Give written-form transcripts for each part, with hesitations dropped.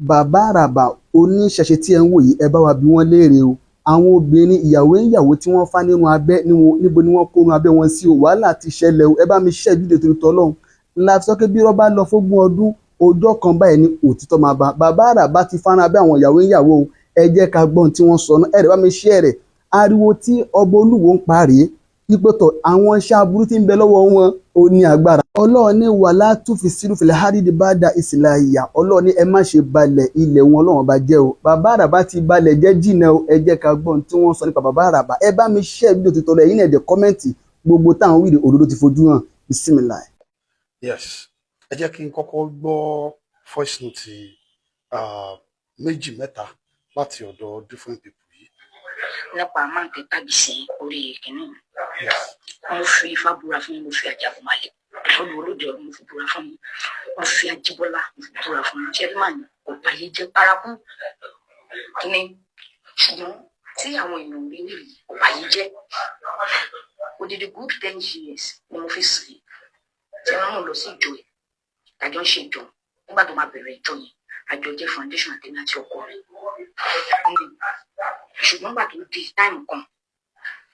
bàbá àràbà oníṣẹ̀ṣe tí ẹ ń wò yìí ẹ bá wa bí wọ́n léèrè o àwọn obìnrin ìyàwó tí wọ́n fá nínú abẹ́ níbo ni wọ́n kó nínú abẹ́ wọn sí o wàhálà ti ṣẹlẹ̀ o ẹ bá mi ṣẹ́ ìdílé torí tọ́lọ́run ńlá fi sọ pé bí rọ́bà lọ fógún ọdún ọjọ́ kan báyìí ni òtítọ́ máa bá bàbá àràbà ti fá nínú abẹ́ àwọn ìyàwó o ẹ jẹ́ ká gbọ́n tí wọ́n sọ náà ẹ rẹ̀ bá mi ṣẹ́ rẹ̀ ariwo tí ọba olúwo ń pa rèé ìpẹ́tọ̀ àwọn iṣẹ́ aburú tí ń bẹ lọ́wọ́ wọn ò ní agbára. ọlọ́run ní wàhálà tún fi sírù fìlẹ̀ hádìdì bá da ìsìlá ìyá ọlọ́run ní ẹ má ṣe balẹ̀ ilẹ̀ wọn ọlọ́run bá jẹ́ o bàbá àràbà ti balẹ̀ jẹ́ jìnnà o ẹ jẹ́ ká gbọ́n tí wọ́n sọ nípa bàbá àràbà ẹ bá mi ṣẹ́ fídíò tuntun rẹ̀ yín náà ẹ̀dẹ̀ kọ́mẹ́ǹtì gbogbo táwọn wíìdì òdodo ti fojú hàn bisimilá. Yes, ẹ jẹ́ kí n kọ́kọ́ gbọ́ voice note méjì mẹ́ta láti ọ̀dọ̀ different people yìí. nípa máa ń tẹ tábì sí orí kìnnì wọn fi ifá búra fún mi mo fi àjàbọ máa lè ọdún olóde ọdún mo fi búra fún mi wọn fi ajíbọlá mo fi búra fún mi chairman ọba yìí jẹ paraku kìnnì ṣùgbọ́n tí àwọn èèyàn rí rí ọba yìí jẹ odidi good 10 years ni mo fi sìn tí wọn mú lọ sí ìjọ ẹ àjọ ń ṣe ìjọ nígbà tó máa bẹ̀rẹ̀ ìjọ yẹn àjọ jẹ foundation àtẹnà àti ọkọ rẹ ṣùgbọ́n gbà tó di táìmù kan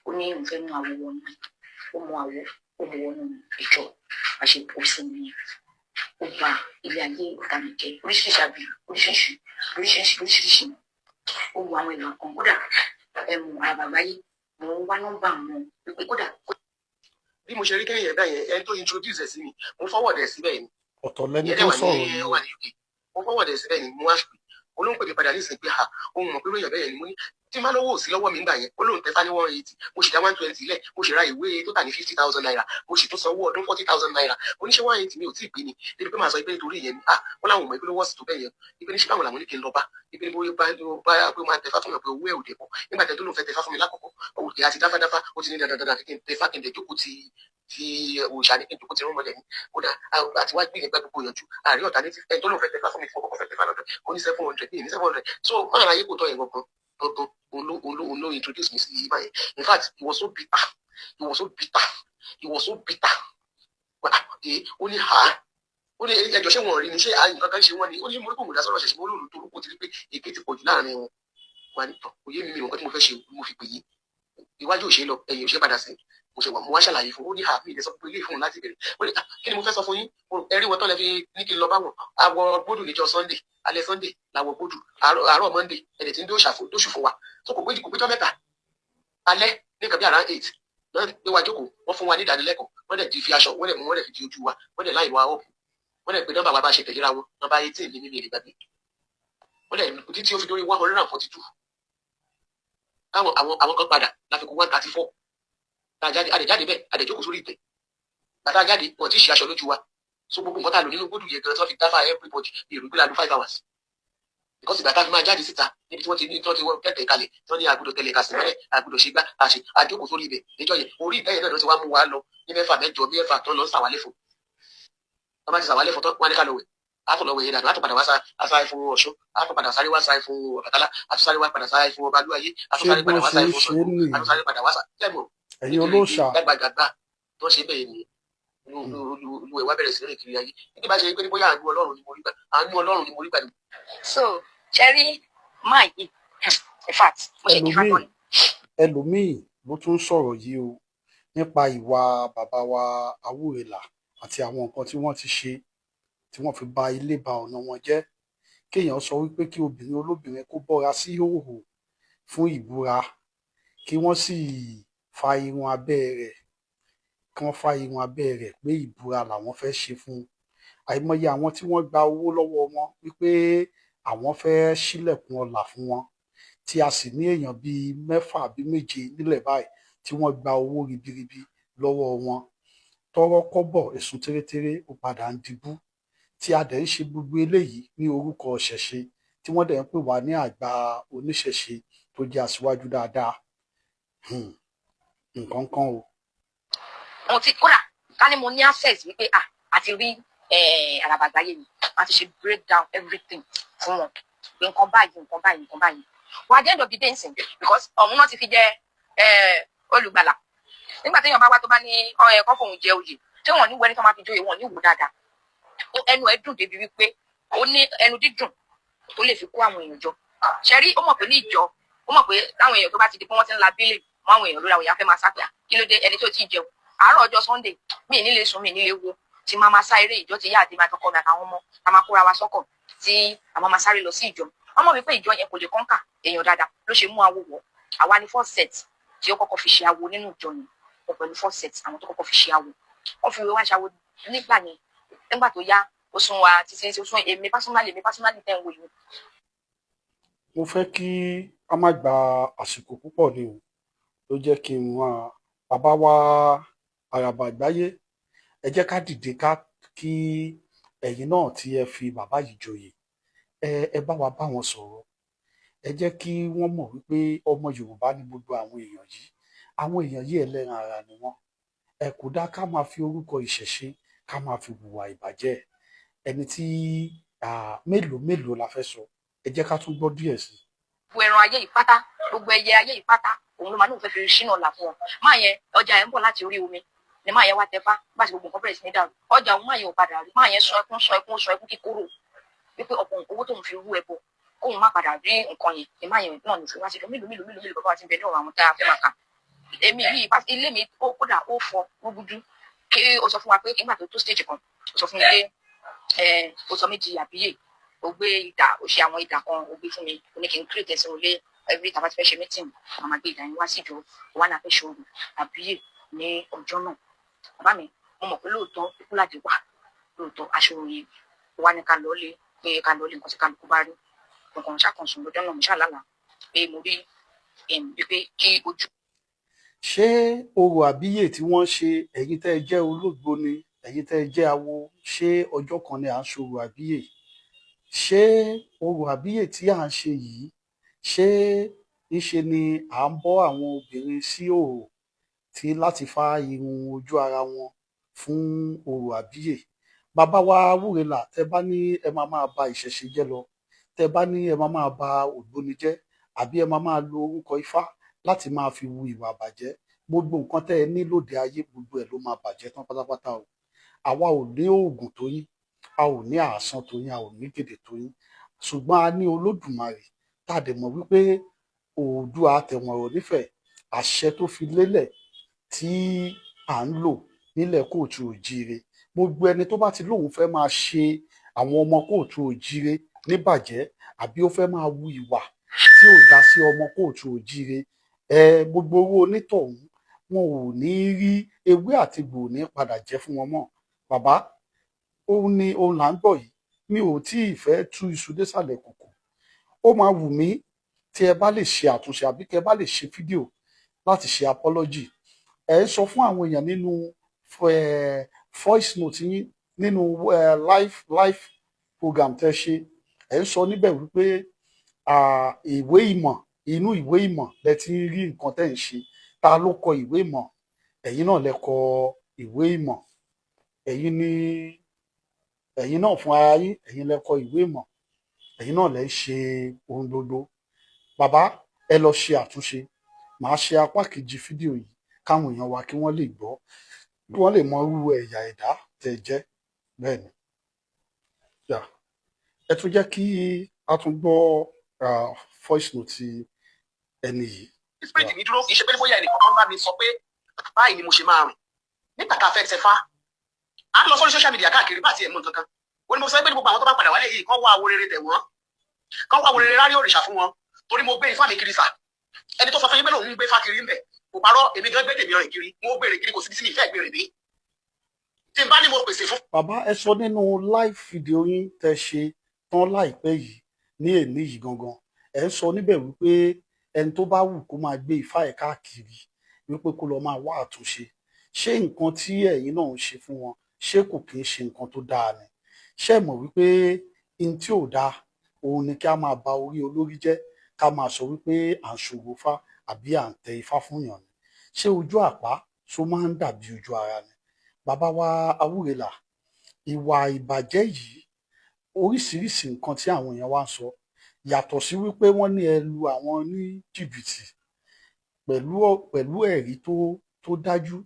ó ní òun fẹ́ mú àwọ̀ wọnú ó mú àwọ̀ ó mú wọnú ìjọ àṣepọ̀ sí mi ó gba ilé ayé ìtànìjẹ oríṣiríṣi àbí oríṣiríṣi ó wo àwọn ìlànà kan kódà àbàbáyé mo ń wá nọ́mbà wọn pé kódà. bí mo ṣe rí kéèyàn bẹ́ẹ̀ yẹn ẹni tó introduce ẹ̀ sí mi mo forward ẹ̀ síbẹ̀ ni. ọ̀tọ̀ lẹ́ni tó sọ̀rọ̀ yìí mo forward ẹ̀ síbẹ̀ ni mo wá olóhùn pèmí padà nísìnyí pé ohun mọ̀ pé lóyún bẹ́ẹ̀ ni mo ní tí má lówó sí lọ́wọ́ mi gbà yẹn olóhùn tẹ́fà ní 180 mo sì dá 120 lẹ̀ mo sì ra ìwé tó tà ní 50,000 naira mo sì tún sanwó ọdún 40,000 naira mo ní ṣe 180 mi ò tí ì pè ní débi pé màá sọ pé nítorí ìyẹn ni wọn làwọn ọmọ ìpínlẹ̀ wọ́ọ̀sì tó bẹ́ẹ̀ yẹn ibi ní ṣé báwọn làwọn ní kí n lọ bá ibi ní bóyá bá pé máa tẹfà fún mi pé owó ẹ̀ ò dẹ̀ bọ̀ nígbà tẹ́ tó lóun fẹ́ tẹfà fún mi lákòókò òkè àti dáfádáfá ó ti ní dandan kí n tẹfà kí n dẹ̀ jókòó ti òòṣà ní kí n jókòó ti rún mọ́lẹ̀ ní kódà àti wá gbé ìgbà gbogbo yànjú àárín ọ̀tá ní ẹ̀ tó lóun fẹ́ tẹfà fún mi fún ọkọ̀ fẹ́ tẹfà lọ́dọ̀ ó ní 700 ní 700 so wọn àlàyé kò tọ́ yẹn gbọ̀ngàn Olo introduce me sí báyìí. In fact, he was so bitter. He was so bitter. He was so bitter. Ó ní ó ní ẹjọ́ ṣé wọn rí ni ṣé nǹkan kan ṣe wọn ni ó ní mo rí kò mú dasọ́rọ̀ ṣẹ̀ṣẹ̀ mo lóòrùn tó rúkọ ti rí pé èké ti pọ̀jù láàrin wọn. Wà ní tọ̀ òye mi nǹkan tí mo fẹ́ ṣe mo fi pè yí. Iwájú òṣè lọ ẹ̀yìn òṣè padà sí. Mo wá ṣàlàyé fún ó ní mi ìdẹ́sọ́ pé ilé ìfún láti bẹ̀rẹ̀. Ó ní kí ni mo fẹ́ sọ fún yín? Ẹ̀rí wọn tán lẹ fi ní kí n lọ bá wọn. Àwọ̀ gbódù níjọ́ Sunday alẹ́ Sunday làwọ̀ gbódù àárọ̀ Monday ẹ̀dẹ̀ tí ń dóṣù fún wa tó kò péjọ mẹ́ta alẹ́ ní nǹkan bí around 8 náà gbé wa jókòó wọ́n fún wa ní ìdánilẹ́kọ̀ọ́ wọ́n dẹ̀ di fi aṣọ wọ́n dẹ̀ fi di ojú wa wọ́n dẹ̀ láì wá ọ̀pù wọ́n dẹ̀ pé nọ́mbà wa bá ṣe tẹ̀léra wọn nọ́mbà 18 ní mímì ìgbàgbé wọ́n dẹ̀ títí ó fi dórí 142 àwọn kan padà láfikún 134 àdèjáde bẹ́ẹ̀ àdèjókòó sórí ìtẹ̀ bàtà jáde wọ́n ti ṣe aṣọ lójú wa so gbogbo nǹkan tá a lò nínú gbódù yẹn gan tí wọ́n fi dáfà everybody èrò gbé ládùn 5 hours because ìgbà tá a fi máa jáde síta níbi tí wọ́n ti wọ́n kẹ́kẹ́ kalẹ̀ tí wọ́n ní àgùdọ̀ tẹ̀lé kàsì mẹ́rẹ̀ àgùdọ̀ ṣe gbá àṣẹ àjókòó sórí ibẹ̀ níjọ́ yẹn orí ìtẹ́yẹ náà ló ti wá mú wa lọ ní 6 mẹ́fà tó lọ sàwálẹ̀ fún wọ́n bá ti sàwálẹ̀ fún tó wọ́n ní ká lọ wẹ̀ á tó lọ wẹ̀ yẹn dànù á tó padà wá sáyé fún Ọ̀ṣun á tó padà sáré wá sáyé fún Ọbàtálá á tó sáré wá padà sáyé fún Ọbalúayé á tó sáré padà wá sáyé fún Ṣàngó á tó sáré padà wá sáyé fún ẹ̀yin olóòṣà gbàgbàgbà tó ṣe bẹ́ẹ̀ ni olú ẹ̀wá bẹ̀rẹ̀ sí rìn kiri ayé nígbà ṣe pé bóyá àánú Ọlọ́run ni mo rí gbà ní. so cherry máa yìí in fact mo ṣe kí fáwọn. ẹlòmíì ló tún sọ̀rọ̀ yìí o nípa ìwà bàbá wa Awórelà àti àwọn nǹkan tí wọ́n ti ṣe tí wọ́n fi ba ilé ba ọ̀nà wọn jẹ́ kéèyàn sọ wípé kí obìnrin olóbìnrin kó bọ́ra sí ìhòòhò fún ìbúra kí wọ́n sì fa irun abẹ́ rẹ̀ pé ìbúra làwọn fẹ́ ṣe fún àìmọye àwọn tí wọ́n gba owó lọ́wọ́ wọn wípé àwọn fẹ́ ṣílẹ̀kùn ọlà fún wọn tí a sì ní èèyàn bíi 6 àbí 7 nílẹ̀ báyìí tí wọ́n gba owó ribiribi lọ́wọ́ wọn tọ́rọ́ kọ́bọ̀ ẹ̀sùn tẹ́rẹ́tẹ́rẹ́ ó padà ń dibú tí a dẹ̀ ń ṣe gbogbo eléyìí ní orúkọ ṣẹ̀ṣe tí wọ́n dẹ̀ ń pè wá ní àgbà oníṣẹ̀ṣe tó jẹ́ aṣíwájú dáadáa nǹkan kan o. mo ti kódà ká ní mo ní access wípé àti rí Àràbà Àgbáyé mi a ti ṣe break down everything fún wọn pé nǹkan báyìí wà á dé end of the day nsìn because ọ̀hún náà ti fi jẹ olùgbàlà nígbà téèyàn bá wá tó bá ní ẹ̀kọ́ fòun jẹ oyè tí wọ́n ní wẹ́ni tó máa fi joyè wọn ní wò dáadáa ẹnu ẹ̀ dùn débi wípé ó ní ẹnu dídùn tó lè fi kó àwọn èèyàn jọ ṣẹ́rí ó mọ̀ pé ní ìjọ ó mọ̀ pé táwọn èèyàn tó bá ti di pé wọ́n ti ń la bílẹ̀ mọ́ àwọn èèyàn lórí àwọn èèyàn fẹ́ máa sápẹ́ kí ló dé ẹni tó ti jẹun àárọ̀ ọjọ́ Sunday mi nílé sùn mi nílé wo tí máa sá eré ìjọ ti yá àti máa tọkọ mi àtàwọn ọmọ a máa kóra wa sọ́kọ̀ tí àwọn máa sáré lọ sí ìjọ ọmọ mi pé ìjọ yẹn kò lè kọ́ńkà èèyàn dáadáa ló ṣe mú awo wọ̀ àwa ní first set tí ó kọ́kọ́ fi ṣe awo nínú ìjọ yẹn ó pẹ̀lú first set àwọn tó kọ́kọ́ fi ṣe awo wọ́n fi wá ṣàwo nígbà yẹn nígbà tó yá ó sún wa títí ó sún èmi personally tẹ̀ ń wò yìí. mo fẹ́ kí a má gba àsìkò púpọ̀ ni o ló jẹ́ kí n wá bàbá wa Àràbà Àgbáyé ẹ jẹ́ ká dìde ká kí ẹ̀yin náà tí ẹ fi bàbá yìí joyè ẹ bá wa bá wọn sọ̀rọ̀ ẹ jẹ́ kí wọ́n mọ̀ wípé ọmọ Yorùbá ní gbogbo àwọn èèyàn yìí ẹlẹ́ran ara ni wọ́n ẹ kò dá ká máa fi orúkọ ìṣẹ̀ṣe ká máa fi hùwà ìbàjẹ́ ẹni tí mélòó la fẹ́ sọ ẹ jẹ́ ká tún gbọ́ díẹ̀ sí i. gbogbo ẹran ayé yìí pátá gbogbo ẹyẹ ayé yìí pátá òun ló máa ní òun fẹ́ fi ṣínà ọ̀la fún ọ máa yẹn ọjà ẹ̀ ń bọ̀ láti orí omi ni máa yẹn wá tẹfá bá ti gbogbo nǹkan bẹ̀rẹ̀ sí ní dàrú ọjà òun máa yẹn ò padà rí máa yẹn sọ ẹkún kíkorò wípé ọ̀pọ̀ owó tóun fi rú ẹbọ kóun má padà rí nǹkan yẹn ni máa yẹn náà ní fi wá sí mélòó bàbá wa ti bẹ ní ọ̀rọ̀ àwọn tá a fẹ́ máa kà èmi yìí ilé mi kódà ó fọ rúgúdú kí ó sọ fún wa pé nígbà tó stage kan ó sọ fún mi pé ó sọ méjì àbíyè ó gbé ìdà ó ṣe àwọn ìdà kan ó gbé fún mi ó ní kí n create ẹsẹ̀ òlé every time bá ti fẹ́ ṣe meeting àwọn máa gbé ìdà yẹn wá sí ìjọ wà náà fẹ́ ṣòro àbíyè ní ọjọ́ náà bàbá mi mo mọ̀ pé lóòótọ́ ikú láti wà lóòótọ́ aṣọ yẹn wà ní ká lọ́ọ́lé pé ká lọ́ọ́lé nǹkan tí kálukú bá rí nǹkan ṣàkóso lọ́jọ́ náà mo ṣàlàlà pé mo rí pé kí ojú. ṣé orò àbíyè tí wọ́n ṣe ẹ̀yin tẹ́ ẹ jẹ́ olóògbó ni ẹ̀yin tẹ́ ẹ jẹ́ awo ṣé ọjọ́ kan ni à ń ṣorò àbíyè ṣé orò àbíyè tí à ń ṣe yìí ṣé ńṣe ni à ń bọ́ àwọn obìnrin sí òòrò tí láti fá irun ojú ara wọn fún orò àbíyè bàbá wa Awúrelà tẹ bá ní ẹ máa ba ìṣẹ̀ṣe jẹ́ lọ tẹ bá ní ẹ máa ba ògbóni jẹ́ àbí ẹ máa lo orúkọ Ifá láti máa fi wu ìwà àbàjẹ́ gbogbo nǹkan tẹ́ ẹ ní lóde ayé gbogbo ẹ̀ ló máa bàjẹ́ tán pátápátá o àwa ò ní oògùn tó yín a ò ní àásán tó yín a ò ní gèdè tó yín ṣùgbọ́n a ní Olódùmarè tá a dẹ̀ mọ̀ wípé Oòduà Àtẹ̀wọ̀nrọ̀ nífẹ̀ẹ́ àṣẹ tó fi lélẹ̀ tí à ń lò nílẹ̀ Kóòtù Òjíire gbogbo ẹni tó bá ti lóun fẹ́ máa ṣe àwọn ọmọ Kóòtù Òjíire níbàjẹ́ àbí ó fẹ́ máa wu ìwà tí ò dá sí ọmọ Kóòtù Òjíire gbogbo owó onítọ̀hún wọn ò ní rí ewé àti egbò ní padà jẹ́ fún wọn mọ́ bàbá òun là ń gbọ́ yìí mi ò tí ì fẹ́ tú iṣu désàlẹ̀ kòkò ó máa wù mí tí ẹ bá lè ṣe àtúnṣe àbí kí ẹ bá lè ṣe fídíò láti ṣe apology ẹ ń sọ fún àwọn èèyàn nínú voice note yín nínú live program tẹ́ ṣe ẹ ń sọ níbẹ̀ wípé ìwé ìmọ̀ inú ìwé ìmọ̀ lẹ ti ń rí nǹkan tẹ́ ń ṣe ta ló kọ ìwé ìmọ̀ ẹ̀yin náà lẹ kọ ìwé ìmọ̀ ẹ̀yin náà fún ara yín ẹ̀yin lẹ kọ ìwé ìmọ̀ ẹ̀yin náà lẹ ń ṣe ohun gbogbo bàbá ẹ lọ ṣe àtúnṣe màá ṣe apá kejì fídíò yìí káwọn èèyàn wa kí wọ́n lè gbọ́ kí wọ́n lè mọ irú ẹ̀yà ẹ̀dá tẹ́ jẹ́ bẹ́ẹ̀ ni ẹ tún jẹ́ kí a tún gbọ́ voice note ẹni yìí. spirit mi dúró kì í ṣe pé bóyá ẹnìkan kan bá mi sọ pé báyìí ni mo ṣe máa rìn nígbà tá a fẹ́ tẹfá à ń lọ sórí social media káàkiri bá tiẹ̀ mú nǹkan kan ó ní mo sọ pé ní gbogbo àwọn tó bá padà wálé yìí kán wá awo rere tẹ̀ wọ́n kán wá awo rere rárí òrìṣà fún wọn torí mo gbé ifá mi kiri sà ẹni tó sọ fún yín pé lòun ń gbé ifá kiri ń bẹ̀ kò parọ́ èmi gan gbé tèmi rìn kiri mo gbèrè kiri kò sí sí mi ìfẹ́ gbèrè dé tí n bá ní mo pèsè fún. bàbá ẹ sọ nínú live fídíò yín tẹ́ ṣe tán láìpẹ́ yìí ní èní yìí gangan ẹ ń sọ níbẹ̀ wípé ẹni tó bá wù kó máa gbé ifá ẹ̀ káàkiri wípé kó lọ máa wá àtúnṣe ṣé nǹkan tí ẹ̀yin náà ń ṣe fún wọn ṣé kò kí ń ṣe nǹkan tó dáa ni ṣé mọ̀ wípé in tí ò dáa òun ni kí a máa ba orí olórí jẹ́ ká máa sọ wípé à ń ṣòro fá àbí à ń tẹ ifá fún yàn ni ṣé ojú àpá tó máa ń dàbí ojú ara ni bàbá wa Awúrelà ìwà ìbàjẹ́ yìí oríṣiríṣi nǹkan tí àwọn èèyàn wá ń sọ yàtọ̀ sí wípé wọ́n ní ẹ lu àwọn ní jìbìtì pẹ̀lú ẹ̀rí tó dájú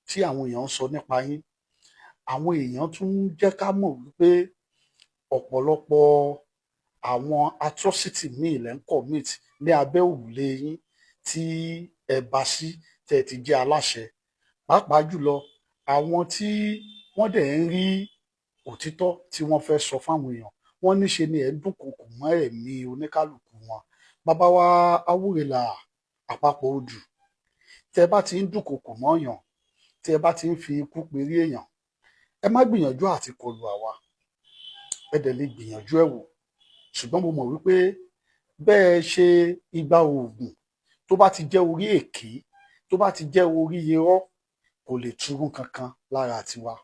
tí àwọn èèyàn ń sọ nípa yín àwọn èèyàn tún jẹ́ ká mọ̀ wípé ọ̀pọ̀lọpọ̀ àwọn atrocity míì lẹ́ ń commit ní abẹ́ òrùlé yín tí ẹ bá sí tẹ́ ẹ ti jẹ́ aláṣẹ, pàápàá jùlọ àwọn tí wọ́n dẹ̀ ń rí òtítọ́ tí wọ́n fẹ́ sọ fáwọn èèyàn, wọ́n níṣe ni ẹ̀ ń dúnkokò mọ́ ẹ̀mí oníkálukú wọn. Bàbá wa Awórelà Àpapọ̀ Odù, tẹ́ ẹ bá ti ń dúnkokò mọ́yàn, tẹ́ ẹ bá ti ń fi ikú perí èèyàn, ẹ má gbìyànjú àti kọlù àwa, ẹ dẹ̀ lè gbìyànjú ẹ̀ wò, ṣùgbọ́n mo mọ̀ wípé bẹ́ẹ̀ ṣe igba oògùn tó bá ti jẹ́ orí èké, tó bá ti jẹ́ orí irọ́, kò lè túrún kankan lára tiwa.